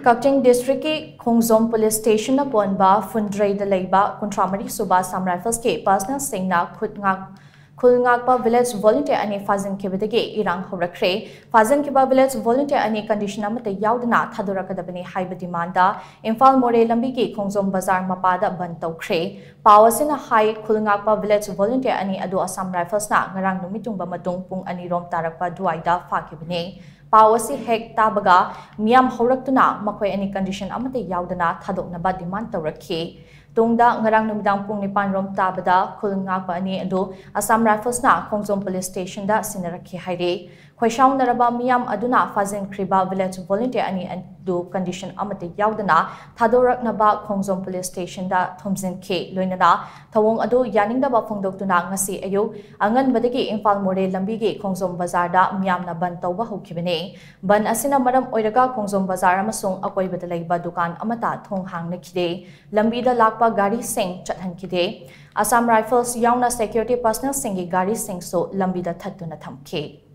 Kacching District ke Khongjom Police Station na ponba Fundrei da leiba Kontramari Shuba Assam Rifles ke personal singna Khul Ngakpa Village Volunteer ani Phajinkhiba dagi irang horakre Phajinkhiba Village Volunteer ani condition amata yaudana Thadorakkadabani haiba demanda IMPHAL MOREH LAMBI ke KHONGJOM BAZAR mapada ban TOUKHRE Pawasina hai Khul Ngakpa Village Volunteer ani adu Assam Rifles na ngarang numitung ba matung pung ani rom tarakpa duaida fakibane Pawasi hek tabaga MEEYAM horaktuna makoy ani condition amata yaudana thadoknaba demand tawrakhi tungda ngarang numidang pung nipan rom tabada Khul Ngakpa ani adu Assam Rifles na Khongjom Police Station da sinarakhi haire khoishaw naraba MEEYAM aduna Phajinkhiba Village Volunteer ani adu condition amata yaudana Thadorakkadabani Khongjom Police Station da thomjinkhe loinana thawong adu yaningdaba phongdoktuna ngasi ayu angan badagi IMPHAL MOREH LAMBI ge KHONGJOM BAZAR da MEEYAM na ban tawba hokibane ban asina maram oiraga KHONGJOM BAZAR amasung akoibada leiba dukan amata thong hangna khide lambi da lakpa gari sing chathan khide Assam Rifles yauna security personnel singi gari sing so lambi da thattuna thamkhe